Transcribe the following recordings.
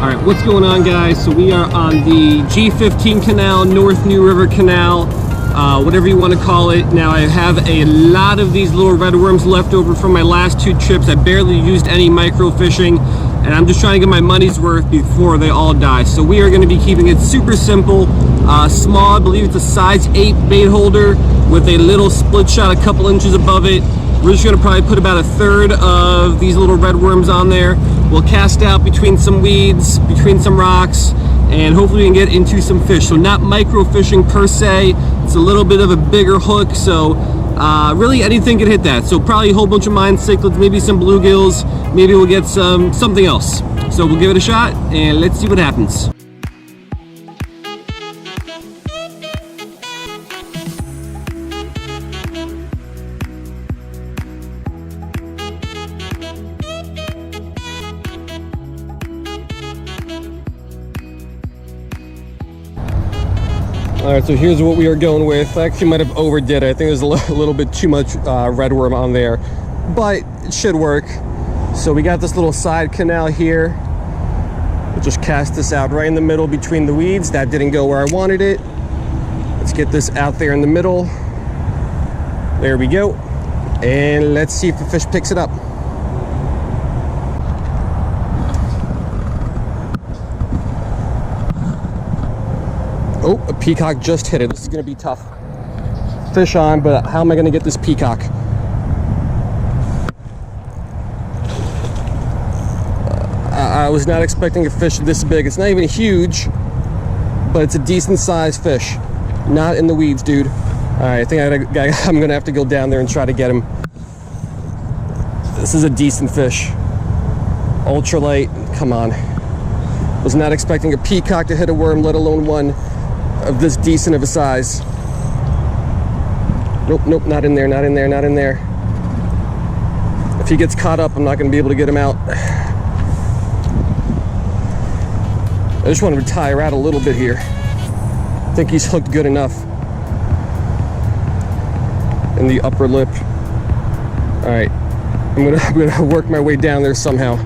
All right, what's going on, guys? So we are on the G15 Canal, North New River Canal, whatever you want to call it. Now I have a lot of these little redworms left over from my last two trips. I barely used any micro fishing, and I'm just trying to get my money's worth before they all die. So we are going to be keeping it super simple, small. I believe it's a size 8 bait holder with a little split shot a couple inches above it. We're just going to probably put about a third of these little redworms on there. We'll cast out between some weeds, between some rocks, and hopefully we can get into some fish. So not micro fishing per se, it's a little bit of a bigger hook, so really anything can hit that. So probably a whole bunch of Mayan cichlids, maybe some bluegills, maybe we'll get something else. So we'll give it a shot and let's see what happens. All right, so here's what we are going with. I actually might have overdid it. I think there's a little bit too much redworm on there, but it should work. So we got this little side canal here. We'll just cast this out right in the middle between the weeds. That didn't go where I wanted it. Let's get this out there in the middle. There we go. And let's see if the fish picks it up. Oh, a peacock just hit it. This is gonna be tough. Fish on, but how am I gonna get this peacock? I was not expecting a fish this big. It's not even huge, but it's a decent sized fish. Not in the weeds, dude. All right, I think I'm gonna have to go down there and try to get him. This is a decent fish. Ultralight, come on. Was not expecting a peacock to hit a worm, let alone one of this decent of a size. Nope, not in there, not in there, not in there. If he gets caught up, I'm not gonna be able to get him out. I just wanted to tire out a little bit here. I think he's hooked good enough in the upper lip. All right, I'm gonna work my way down there somehow.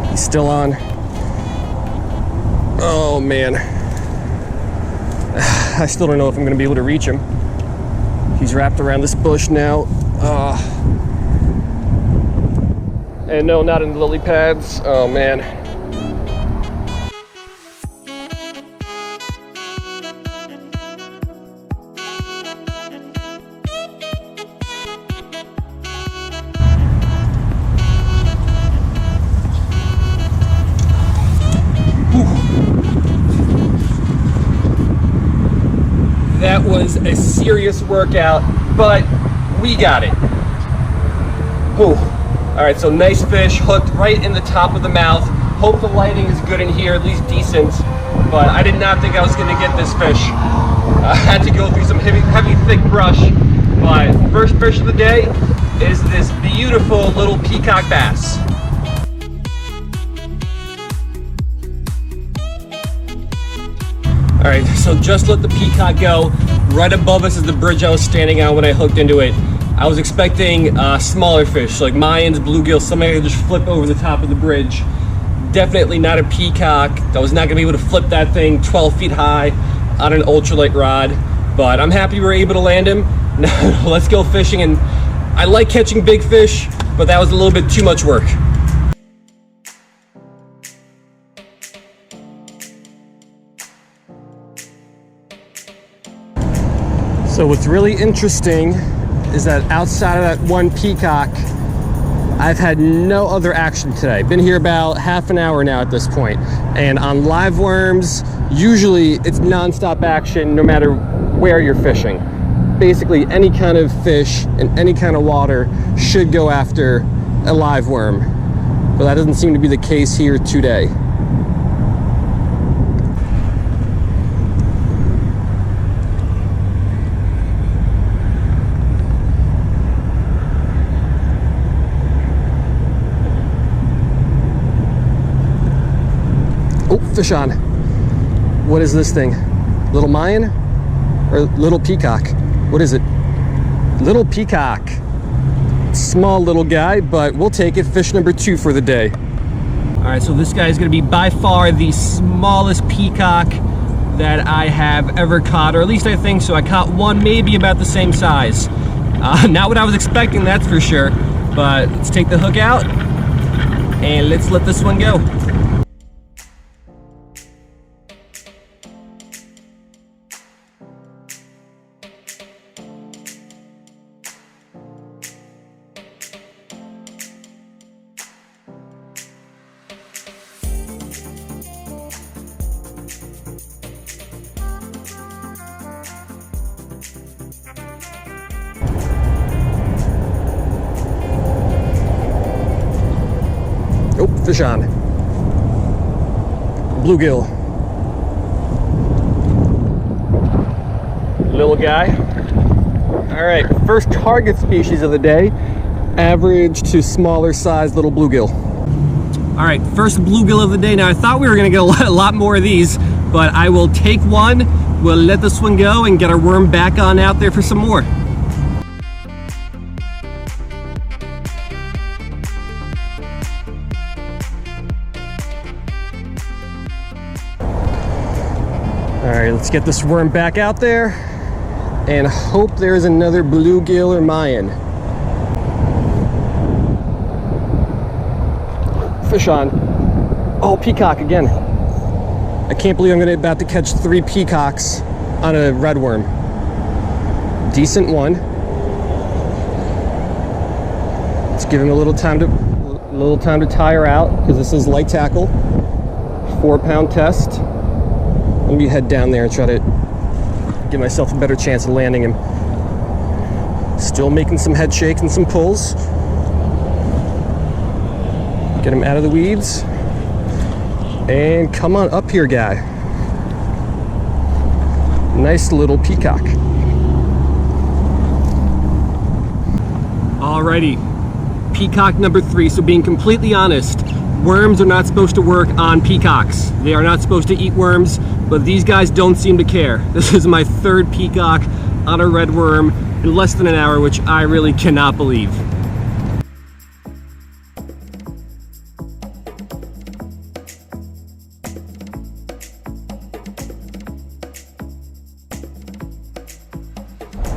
He's still on. Oh man. I still don't know if I'm gonna be able to reach him. He's wrapped around this bush now. And no, not in the lily pads. Oh man. That was a serious workout, but we got it. Whew. All right, so nice fish, hooked right in the top of the mouth. Hope the lighting is good in here, at least decent, but I did not think I was gonna get this fish. I had to go through some heavy, thick brush, but first fish of the day is this beautiful little peacock bass. All right, so just let the peacock go. Right above us is the bridge I was standing on when I hooked into it. I was expecting smaller fish, like Mayans, bluegill, somebody could just flip over the top of the bridge. Definitely not a peacock. I was not gonna be able to flip that thing 12 feet high on an ultralight rod, but I'm happy we were able to land him. Now let's go fishing, and I like catching big fish, but that was a little bit too much work. So what's really interesting is that outside of that one peacock, I've had no other action today. Been here about half an hour now at this point. And on live worms, usually it's nonstop action no matter where you're fishing. Basically any kind of fish in any kind of water should go after a live worm. But that doesn't seem to be the case here today. Oh, fish on. What is this thing? Little Mayan? Or little peacock. What is it? Little peacock. Small little guy, but we'll take it. Fish number 2 for the day. All right, so this guy is gonna be by far the smallest peacock that I have ever caught, or at least I think so. I caught one maybe about the same size. Not what I was expecting, that's for sure. But let's take the hook out and let's let this one go. Oh, fish on. Bluegill. Little guy. All right, first target species of the day. Average to smaller size little bluegill. All right, first bluegill of the day. Now I thought we were gonna get a lot more of these, but I will take one, we'll let this one go and get our worm back on out there for some more. All right, let's get this worm back out there and hope there's another bluegill or Mayan. Fish on. Oh, peacock again. I can't believe I'm about to catch 3 peacocks on a redworm. Decent one. Let's give him a little time to tire out because this is light tackle. 4-pound test. Let me head down there and try to give myself a better chance of landing him. Still making some head shakes and some pulls. Get him out of the weeds. And come on up here, guy. Nice little peacock. Alrighty, peacock number 3. So being completely honest, worms are not supposed to work on peacocks. They are not supposed to eat worms, but these guys don't seem to care. This is my 3rd peacock on a redworm in less than an hour, which I really cannot believe.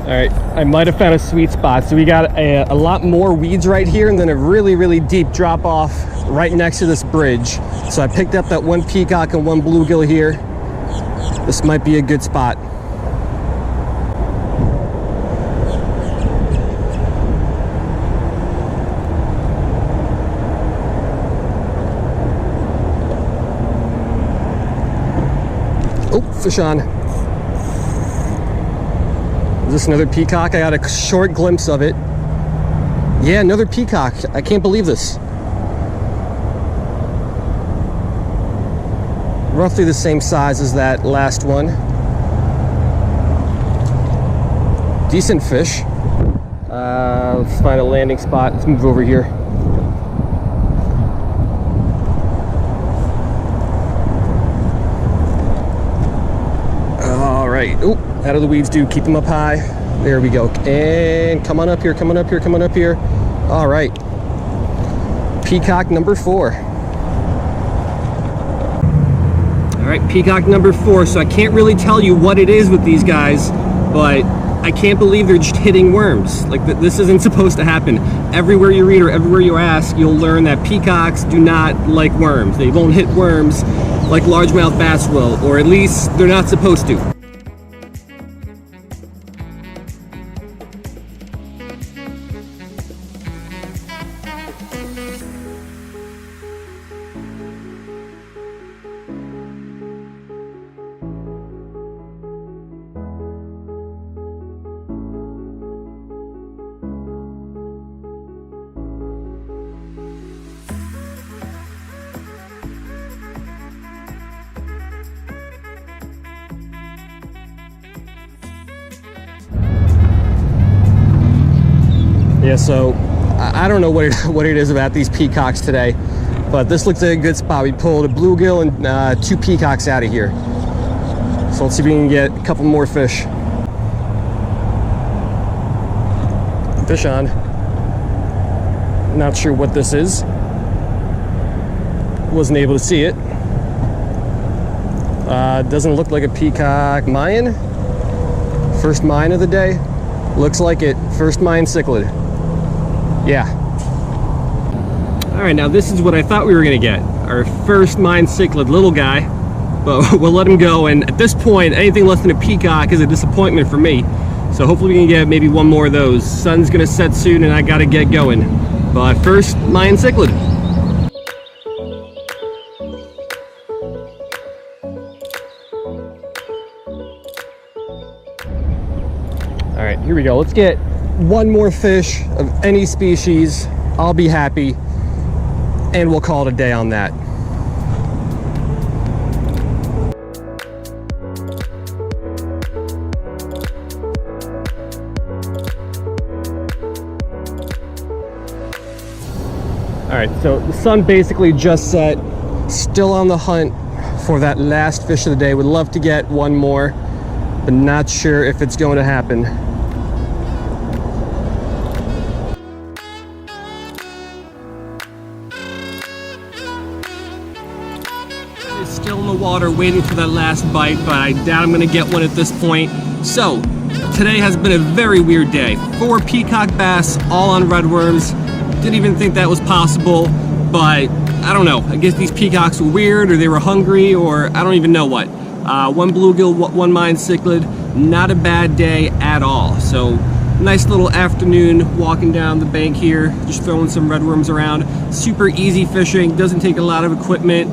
All right, I might have found a sweet spot. So we got a lot more weeds right here and then a really, really deep drop off right next to this bridge. So I picked up that 1 peacock and 1 bluegill here. This might be a good spot. Oh, fish on. Is this another peacock? I got a short glimpse of it. Yeah, another peacock. I can't believe this. Roughly the same size as that last one. Decent fish. Let's find a landing spot. Let's move over here. All right. Oh, out of the weeds, dude. Keep them up high. There we go. And come on up here, come on up here, come on up here. All right. Peacock number 4. All right, peacock number 4. So I can't really tell you what it is with these guys, but I can't believe they're just hitting worms. Like, this isn't supposed to happen. Everywhere you read or everywhere you ask, you'll learn that peacocks do not like worms. They won't hit worms like largemouth bass will, or at least they're not supposed to. Yeah, so I don't know what it is about these peacocks today, but this looks like a good spot. We pulled a bluegill and 2 peacocks out of here. So let's see if we can get a couple more fish. fish on. Not sure what this is. Wasn't able to see it. Doesn't look like a peacock. Mayan? First Mayan of the day? Looks like it. First Mayan cichlid. Yeah. Alright, now this is what I thought we were going to get. Our first Mayan cichlid, little guy. But we'll let him go, and at this point, anything less than a peacock is a disappointment for me. So hopefully we can get maybe one more of those. Sun's gonna set soon and I gotta get going. But first, Mayan cichlid. All right, here we go. Let's get one more fish of any species. I'll be happy, and we'll call it a day on that. All right, so the sun basically just set. Still on the hunt for that last fish of the day. Would love to get one more, but not sure if it's going to happen. It's still in the water waiting for that last bite, but I doubt I'm gonna get one at this point. So, today has been a very weird day. 4 peacock bass, all on redworms. Didn't even think that was possible, but I don't know. I guess these peacocks were weird, or they were hungry, or I don't even know what. 1 bluegill, 1 Mayan cichlid. Not a bad day at all. So nice little afternoon walking down the bank here, just throwing some redworms around. Super easy fishing, doesn't take a lot of equipment,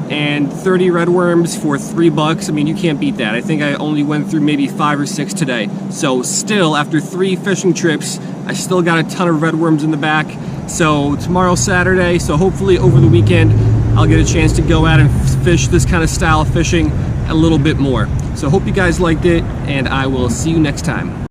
and 30 redworms for $3. I mean, you can't beat that. I think I only went through maybe 5 or 6 today. So still, after 3 fishing trips, I still got a ton of redworms in the back. So tomorrow's Saturday, so hopefully over the weekend I'll get a chance to go out and fish this kind of style of fishing a little bit more. So hope you guys liked it, and I will see you next time.